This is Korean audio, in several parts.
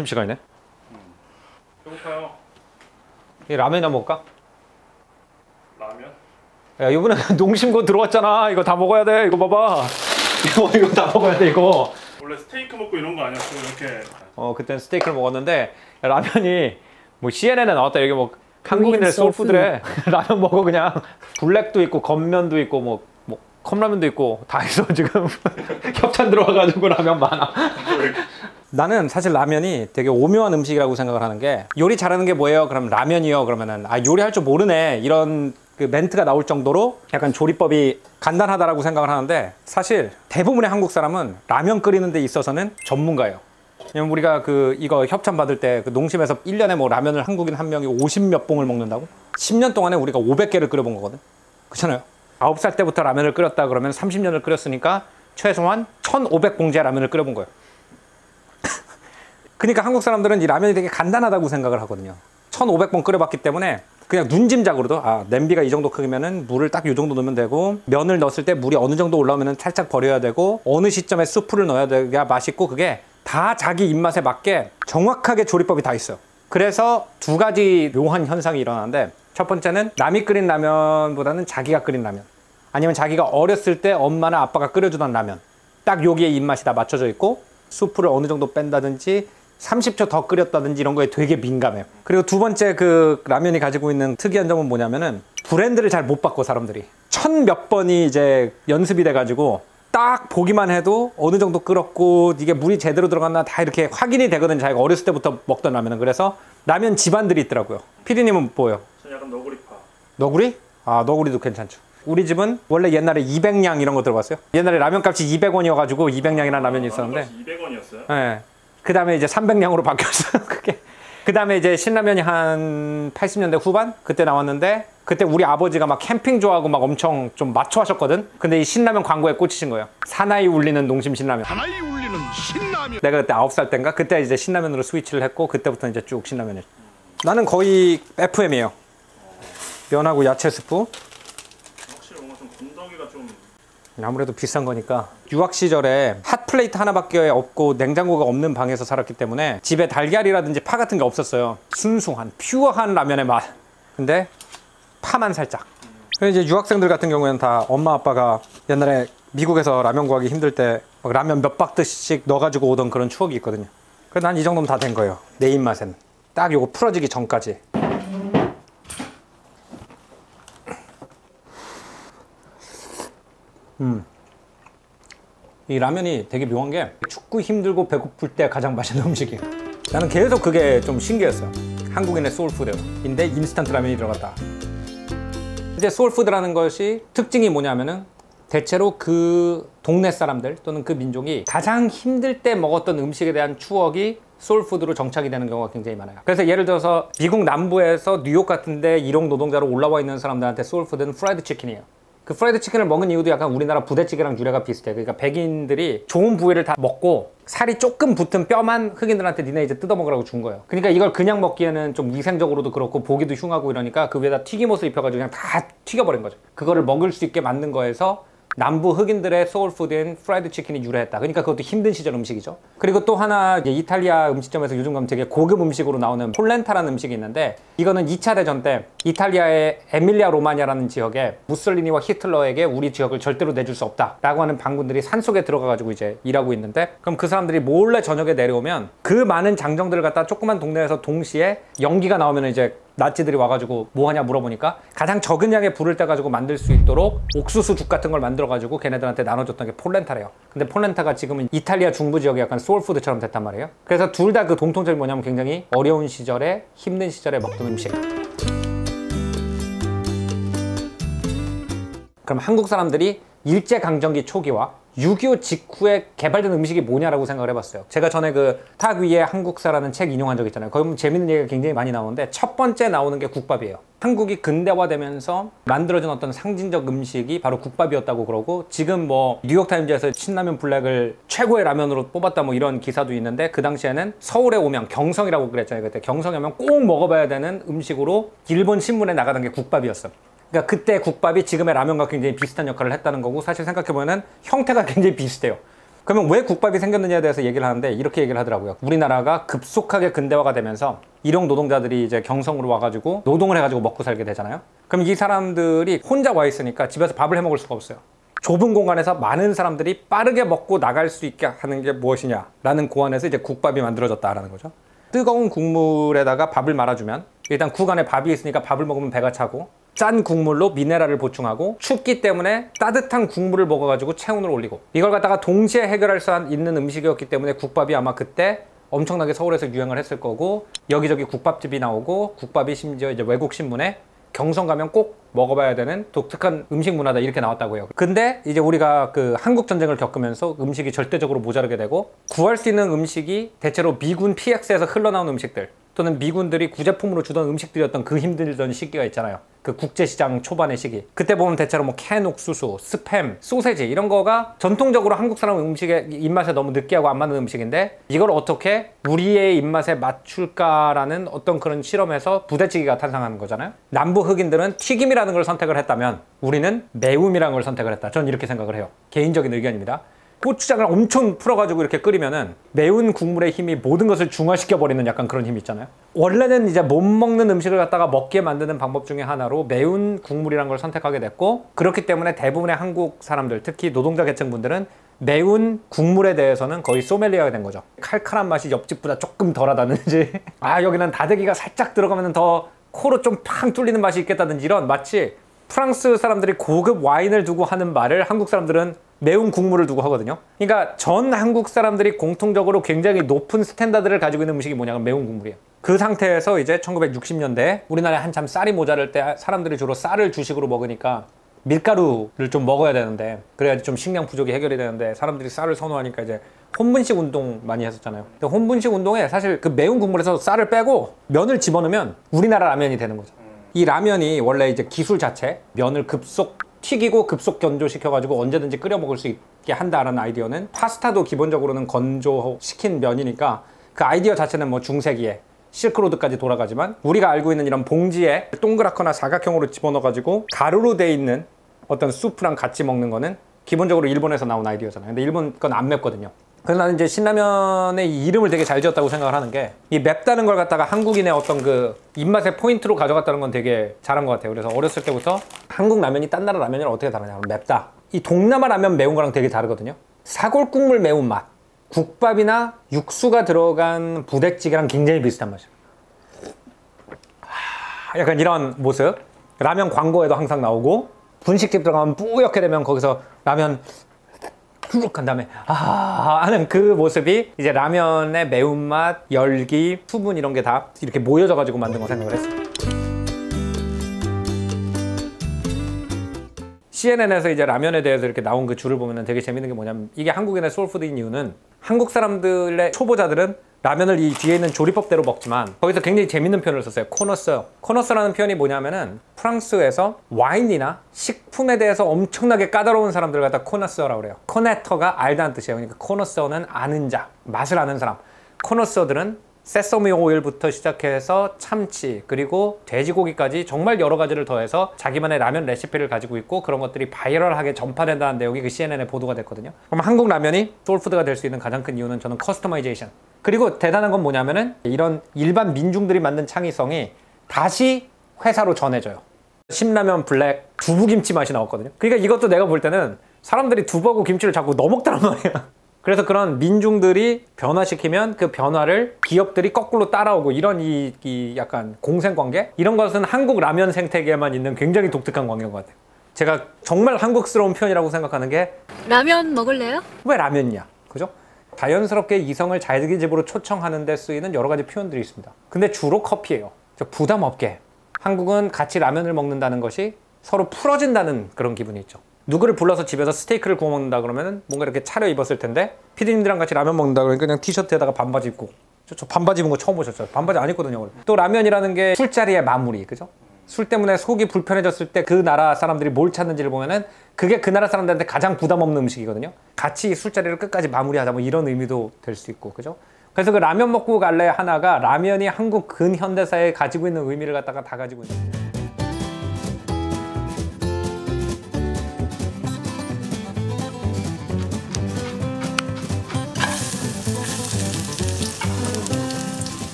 점심시간이네. 배고파요. 이 라면이나 먹을까? 라면? 야, 이번에 농심고 들어왔잖아. 이거 다 먹어야 돼. 이거 봐봐. 이거 다 먹어야 돼, 이거. 원래 스테이크 먹고 이런 거 아니었어? 이렇게. 그땐 스테이크를 먹었는데 야, 라면이 뭐 CNN에 나왔다. 여기 뭐 한국인들의 소울푸드래. 라면 먹어 그냥. 블랙도 있고 건면도 있고 뭐 컵라면도 있고 다 있어 지금. 협찬 들어와가지고 라면 많아. 나는 사실 라면이 되게 오묘한 음식이라고 생각을 하는 게, 요리 잘하는 게 뭐예요? 그럼 라면이요. 그러면은 아 요리할 줄 모르네 이런 그 멘트가 나올 정도로 약간 조리법이 간단하다라고 생각을 하는데, 사실 대부분의 한국 사람은 라면 끓이는 데 있어서는 전문가예요. 왜냐면 우리가 이거 협찬 받을 때 농심에서 1년에 뭐 라면을 한국인 한 명이 50몇 봉을 먹는다고? 10년 동안에 우리가 500개를 끓여본 거거든. 그렇잖아요. 9살 때부터 라면을 끓였다 그러면 30년을 끓였으니까 최소한 1500봉지의 라면을 끓여본 거예요. 그러니까 한국 사람들은 이 라면이 되게 간단하다고 생각을 하거든요. 1500번 끓여봤기 때문에 그냥 눈짐작으로도 냄비가 이 정도 크기면은 물을 딱 이 정도 넣으면 되고, 면을 넣었을 때 물이 어느 정도 올라오면은 살짝 버려야 되고, 어느 시점에 수프를 넣어야 돼야 맛있고, 그게 다 자기 입맛에 맞게 정확하게 조리법이 다 있어요. 그래서 두 가지 묘한 현상이 일어나는데, 첫 번째는 남이 끓인 라면보다는 자기가 끓인 라면, 아니면 자기가 어렸을 때 엄마나 아빠가 끓여주던 라면, 딱 여기에 입맛이 다 맞춰져 있고, 수프를 어느 정도 뺀다든지 30초 더 끓였다든지 이런 거에 되게 민감해요. 그리고 두 번째 라면이 가지고 있는 특이한 점은 뭐냐면은, 브랜드를 잘 못 바꿔. 사람들이 천 몇 번이 이제 연습이 돼가지고 딱 보기만 해도 어느 정도 끓었고 이게 물이 제대로 들어갔나 다 이렇게 확인이 되거든요. 자기가 어렸을 때부터 먹던 라면은. 그래서 라면 집안들이 있더라고요. 피디님은 뭐예요? 저 약간 너구리파. 너구리? 너구리도 괜찮죠. 우리 집은 원래 옛날에 200냥 이런 거 들어봤어요? 옛날에 라면 값이 200원이어가지고 200냥이라는 라면이 있었는데, 값이 200원이었어요? 네. 그 다음에 이제 300냥으로 바뀌었어요. 그게. 그 다음에 이제 신라면이 한 80년대 후반? 그때 나왔는데, 그때 우리 아버지가 막 캠핑 좋아하고 막 엄청 좀 마초 하셨거든? 근데 이 신라면 광고에 꽂히신 거예요. 사나이 울리는 농심 신라면. 사나이 울리는 신라면. 내가 그때 9살 때인가? 그때 이제 신라면으로 스위치를 했고, 그때부터 이제 쭉 신라면을. 나는 거의 FM이에요. 면하고 야채 스프. 확실히 뭔가 좀 건더기가 좀. 아무래도 비싼 거니까. 유학 시절에 핫플레이트 하나밖에 없고 냉장고가 없는 방에서 살았기 때문에 집에 달걀이라든지 파 같은 게 없었어요. 순수한 퓨어한 라면의 맛. 근데 파만 살짝. 그래서 이제 유학생들 같은 경우에는 다 엄마 아빠가 옛날에 미국에서 라면 구하기 힘들 때 막 라면 몇 박스씩 넣어가지고 오던 그런 추억이 있거든요. 그래서 난 이 정도면 다 된 거예요. 내 입맛에는. 딱 요거 풀어지기 전까지. 이 라면이 되게 묘한 게, 춥고 힘들고 배고플 때 가장 맛있는 음식이에요. 나는 계속 그게 좀 신기했어요. 한국인의 소울푸드인데 인스턴트 라면이 들어갔다. 이제 소울푸드라는 것이 특징이 뭐냐면은, 대체로 그 동네 사람들 또는 그 민족이 가장 힘들 때 먹었던 음식에 대한 추억이 소울푸드로 정착이 되는 경우가 굉장히 많아요. 그래서 예를 들어서 미국 남부에서 뉴욕 같은데 일용 노동자로 올라와 있는 사람들한테 소울푸드는 프라이드 치킨이에요. 그 프라이드 치킨을 먹은 이유도 약간 우리나라 부대찌개랑 유래가 비슷해요. 그러니까 백인들이 좋은 부위를 다 먹고 살이 조금 붙은 뼈만 흑인들한테 니네 이제 뜯어 먹으라고 준 거예요. 그러니까 이걸 그냥 먹기에는 좀 위생적으로도 그렇고 보기도 흉하고 이러니까 그 위에다 튀김옷을 입혀가지고 그냥 다 튀겨버린 거죠. 그거를 먹을 수 있게 만든 거에서 남부 흑인들의 소울푸드인 프라이드 치킨이 유래했다. 그러니까 그것도 힘든 시절 음식이죠. 그리고 또 하나, 이탈리아 음식점에서 요즘 가면 되게 고급 음식으로 나오는 폴렌타라는 음식이 있는데, 이거는 2차 대전 때 이탈리아의 에밀리아 로마냐라는 지역에 무솔리니와 히틀러에게 우리 지역을 절대로 내줄 수 없다 라고 하는 반군들이 산속에 들어가가지고 이제 일하고 있는데, 그럼 그 사람들이 몰래 저녁에 내려오면 그 많은 장정들을 갖다 조그만 동네에서 동시에 연기가 나오면 이제 나치들이 와가지고 뭐하냐 물어보니까 가장 적은 양의 불을 떼가지고 만들 수 있도록 옥수수 죽 같은 걸 만들어가지고 걔네들한테 나눠줬던 게 폴렌타래요. 근데 폴렌타가 지금은 이탈리아 중부 지역에 약간 소울푸드처럼 됐단 말이에요. 그래서 둘 다 그 공통점이 뭐냐면 굉장히 어려운 시절에, 힘든 시절에 먹던 음식. 그럼 한국 사람들이 일제강점기 초기와 6.25 직후에 개발된 음식이 뭐냐라고 생각을 해봤어요. 제가 전에 탁 위에 한국사라는 책 인용한 적 있잖아요. 거기 보면 재밌는 얘기가 굉장히 많이 나오는데, 첫 번째 나오는 게 국밥이에요. 한국이 근대화되면서 만들어진 어떤 상징적 음식이 바로 국밥이었다고 그러고, 지금 뭐 뉴욕타임즈에서 신라면 블랙을 최고의 라면으로 뽑았다 뭐 이런 기사도 있는데, 그 당시에는 서울에 오면, 경성이라고 그랬잖아요. 그때 경성에 오면 꼭 먹어봐야 되는 음식으로 일본 신문에 나가던 게 국밥이었어. 그러니까 그때 국밥이 지금의 라면과 굉장히 비슷한 역할을 했다는 거고, 사실 생각해보면 형태가 굉장히 비슷해요. 그러면 왜 국밥이 생겼느냐에 대해서 얘기를 하는데 이렇게 얘기를 하더라고요. 우리나라가 급속하게 근대화가 되면서 일용 노동자들이 이제 경성으로 와가지고 노동을 해가지고 먹고 살게 되잖아요. 그럼 이 사람들이 혼자 와 있으니까 집에서 밥을 해 먹을 수가 없어요. 좁은 공간에서 많은 사람들이 빠르게 먹고 나갈 수 있게 하는 게 무엇이냐라는 고안에서 이제 국밥이 만들어졌다라는 거죠. 뜨거운 국물에다가 밥을 말아주면 일단 국 안에 밥이 있으니까 밥을 먹으면 배가 차고, 짠 국물로 미네랄을 보충하고, 춥기 때문에 따뜻한 국물을 먹어가지고 체온을 올리고, 이걸 갖다가 동시에 해결할 수 있는 음식이었기 때문에 국밥이 아마 그때 엄청나게 서울에서 유행을 했을 거고, 여기저기 국밥집이 나오고, 국밥이 심지어 이제 외국 신문에 경성 가면 꼭 먹어봐야 되는 독특한 음식 문화다 이렇게 나왔다고 해요. 근데 이제 우리가 그 한국 전쟁을 겪으면서 음식이 절대적으로 모자르게 되고, 구할 수 있는 음식이 대체로 미군 PX에서 흘러나온 음식들 또는 미군들이 구제품으로 주던 음식들이었던 그 힘들던 시기가 있잖아요. 그 국제시장 초반의 시기. 그때 보면 대체로 뭐 캔 옥수수, 스팸, 소세지 이런 거가 전통적으로 한국 사람 음식의 입맛에 너무 느끼하고 안 맞는 음식인데, 이걸 어떻게 우리의 입맛에 맞출까라는 어떤 그런 실험에서 부대찌개가 탄생하는 거잖아요. 남부 흑인들은 튀김이라는 걸 선택을 했다면 우리는 매움이라는 걸 선택을 했다. 전 이렇게 생각을 해요. 개인적인 의견입니다. 고추장을 엄청 풀어가지고 이렇게 끓이면은 매운 국물의 힘이 모든 것을 중화시켜버리는 약간 그런 힘이 있잖아요. 원래는 이제 못 먹는 음식을 갖다가 먹게 만드는 방법 중에 하나로 매운 국물이라는 걸 선택하게 됐고, 그렇기 때문에 대부분의 한국 사람들, 특히 노동자 계층분들은 매운 국물에 대해서는 거의 소믈리아가 된 거죠. 칼칼한 맛이 옆집보다 조금 덜하다든지 아 여기는 다대기가 살짝 들어가면 더 코로 좀 팡 뚫리는 맛이 있겠다든지, 이런 마치 프랑스 사람들이 고급 와인을 두고 하는 말을 한국 사람들은 매운 국물을 두고 하거든요. 그러니까 전 한국 사람들이 공통적으로 굉장히 높은 스탠다드를 가지고 있는 음식이 뭐냐면 매운 국물이에요. 그 상태에서 이제 1960년대 우리나라에 한참 쌀이 모자랄 때 사람들이 주로 쌀을 주식으로 먹으니까 밀가루를 좀 먹어야 되는데, 그래야지 좀 식량 부족이 해결이 되는데 사람들이 쌀을 선호하니까 이제 혼분식 운동 많이 했었잖아요. 근데 혼분식 운동에 사실 그 매운 국물에서 쌀을 빼고 면을 집어넣으면 우리나라 라면이 되는 거죠. 이 라면이 원래 이제 기술 자체, 면을 급속 튀기고 급속 건조시켜가지고 언제든지 끓여 먹을 수 있게 한다라는 아이디어는, 파스타도 기본적으로는 건조시킨 면이니까 그 아이디어 자체는 뭐 중세기에 실크로드까지 돌아가지만, 우리가 알고 있는 이런 봉지에 동그랗거나 사각형으로 집어넣어가지고 가루로 돼 있는 어떤 수프랑 같이 먹는 거는 기본적으로 일본에서 나온 아이디어잖아요. 근데 일본 건 안 맵거든요. 그래서 나는 이제 신라면의 이 이름을 되게 잘 지었다고 생각을 하는 게, 이 맵다는 걸 갖다가 한국인의 어떤 그 입맛의 포인트로 가져갔다는 건 되게 잘한 것 같아요. 그래서 어렸을 때부터 한국 라면이 딴 나라 라면이랑 어떻게 다르냐, 맵다. 이 동남아 라면 매운 거랑 되게 다르거든요. 사골국물 매운맛, 국밥이나 육수가 들어간 부대찌개랑 굉장히 비슷한 맛이에요. 약간 이런 모습, 라면 광고에도 항상 나오고, 분식집 들어가면 뿌옇게 되면 거기서 라면 훅 한 다음에 하는 그 모습이 이제 라면의 매운맛, 열기, 수분 이런 게 다 이렇게 모여져 가지고 만든 거 생각을 했어요. CNN에서 이제 라면에 대해서 이렇게 나온 그 줄을 보면 되게 재밌는 게 뭐냐면, 이게 한국인의 소울푸드인 이유는, 한국 사람들의 초보자들은 라면을 이 뒤에 있는 조리법대로 먹지만 거기서 굉장히 재밌는 표현을 썼어요. 코너스. 코너스라는 표현이 뭐냐면은 프랑스에서 와인이나 식품에 대해서 엄청나게 까다로운 사람들 갖다 코너스라고 그래요. 코네터가 알다는 뜻이에요. 그러니까 코너스는 아는 자, 맛을 아는 사람. 코너스들은 세서미 오일부터 시작해서 참치, 그리고 돼지고기까지 정말 여러 가지를 더해서 자기만의 라면 레시피를 가지고 있고, 그런 것들이 바이럴하게 전파된다는 내용이 그 CNN에 보도가 됐거든요. 그럼 한국 라면이 소울푸드가 될 수 있는 가장 큰 이유는 저는 커스터마이제이션. 그리고 대단한 건 뭐냐면은 이런 일반 민중들이 만든 창의성이 다시 회사로 전해져요. 신라면 블랙 두부김치 맛이 나왔거든요. 그러니까 이것도 내가 볼 때는 사람들이 두부하고 김치를 자꾸 넣어먹더란 말이야. 그래서 그런 민중들이 변화시키면 그 변화를 기업들이 거꾸로 따라오고, 이런 이 약간 공생관계? 이런 것은 한국 라면 생태계에만 있는 굉장히 독특한 관계인 것 같아요. 제가 정말 한국스러운 표현이라고 생각하는 게, 라면 먹을래요? 왜 라면이냐, 그죠? 자연스럽게 이성을 자기 집으로 초청하는 데 쓰이는 여러 가지 표현들이 있습니다. 근데 주로 커피예요. 부담 없게. 한국은 같이 라면을 먹는다는 것이 서로 풀어진다는 그런 기분이 있죠. 누구를 불러서 집에서 스테이크를 구워 먹는다 그러면은 뭔가 이렇게 차려입었을 텐데, 피디님들이랑 같이 라면 먹는다 그러니까 그냥 티셔츠에다가 반바지 입고, 저 반바지 입은 거 처음 보셨죠? 반바지 안 입거든요. 또 라면이라는 게 술자리의 마무리, 그죠? 술 때문에 속이 불편해졌을 때 그 나라 사람들이 뭘 찾는지를 보면은 그게 그 나라 사람들한테 가장 부담 없는 음식이거든요. 같이 술자리를 끝까지 마무리하자, 뭐 이런 의미도 될 수 있고, 그죠? 그래서 그 라면 먹고 갈래 하나가, 라면이 한국 근현대사에 가지고 있는 의미를 갖다가 다 가지고 있는 거예요.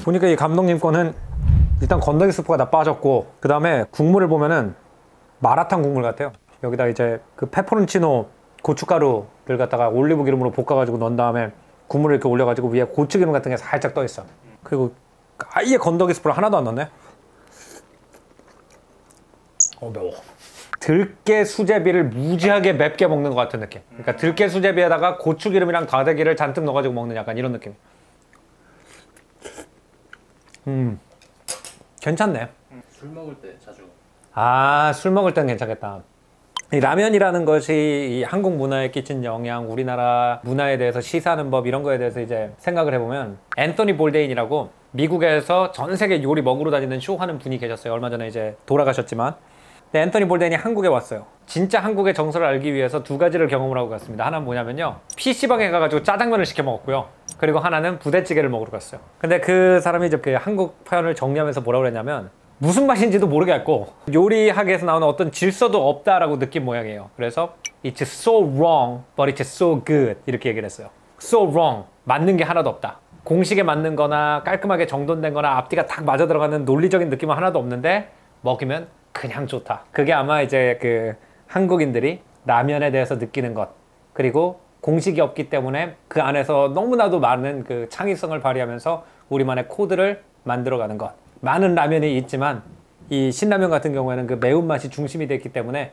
보니까 이 감독님 거는 일단 건더기 스프가 다 빠졌고, 그 다음에 국물을 보면은 마라탕 국물 같아요. 여기다 이제 그 페퍼론치노 고춧가루를 갖다가 올리브 기름으로 볶아가지고 넣은 다음에 국물을 이렇게 올려가지고 위에 고추기름 같은 게 살짝 떠 있어. 그리고 아예 건더기 스프를 하나도 안 넣네. 매워. 들깨 수제비를 무지하게 맵게 먹는 것 같은 느낌. 그러니까 들깨 수제비에다가 고추기름이랑 다대기를 잔뜩 넣어가지고 먹는 약간 이런 느낌. 괜찮네. 술 먹을 때 자주. 술 먹을 땐 괜찮겠다. 이 라면이라는 것이 이 한국 문화에 끼친 영향, 우리나라 문화에 대해서 시사하는 법, 이런 거에 대해서 이제 생각을 해보면, 앤서니 볼데인이라고 미국에서 전 세계 요리 먹으러 다니는 쇼 하는 분이 계셨어요. 얼마 전에 이제 돌아가셨지만. 근데 앤서니 볼데인이 한국에 왔어요. 진짜 한국의 정서를 알기 위해서 두 가지를 경험을 하고 갔습니다. 하나는 뭐냐면요, PC방에 가가지고 짜장면을 시켜 먹었고요. 그리고 하나는 부대찌개를 먹으러 갔어요. 근데 그 사람이 이제 그 한국 표현을 정리하면서 뭐라고 그랬냐면, 무슨 맛인지도 모르겠고 요리학에서 나오는 어떤 질서도 없다라고 느낀 모양이에요. 그래서 It's so wrong, but it's so good, 이렇게 얘기를 했어요. So wrong, 맞는 게 하나도 없다. 공식에 맞는 거나 깔끔하게 정돈된 거나 앞뒤가 딱 맞아 들어가는 논리적인 느낌은 하나도 없는데 먹으면 그냥 좋다. 그게 아마 이제 그 한국인들이 라면에 대해서 느끼는 것, 그리고 공식이 없기 때문에 그 안에서 너무나도 많은 그 창의성을 발휘하면서 우리만의 코드를 만들어가는 것. 많은 라면이 있지만 이 신라면 같은 경우에는 그 매운맛이 중심이 됐기 때문에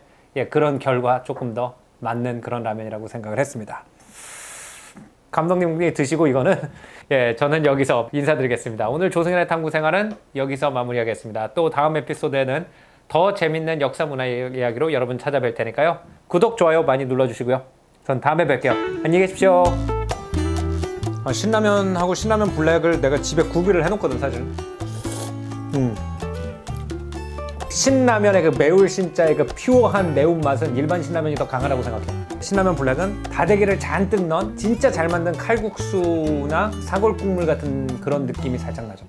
그런 결과 조금 더 맞는 그런 라면이라고 생각을 했습니다. 감독님이 드시고 이거는 저는 여기서 인사드리겠습니다. 오늘 조승현의 탐구생활은 여기서 마무리하겠습니다. 또 다음 에피소드에는 더 재밌는 역사 문화 이야기로 여러분 찾아뵐 테니까요. 구독, 좋아요 많이 눌러주시고요. 전 다음에 뵐게요. 안녕히 계십시오. 신라면하고 신라면 블랙을 내가 집에 구비를 해놓거든 사실. 신라면의 그 매울 신자의 그 퓨어한 매운맛은 일반 신라면이 더 강하다고 생각해. 신라면 블랙은 다대기를 잔뜩 넣은 진짜 잘 만든 칼국수나 사골국물 같은 그런 느낌이 살짝 나죠.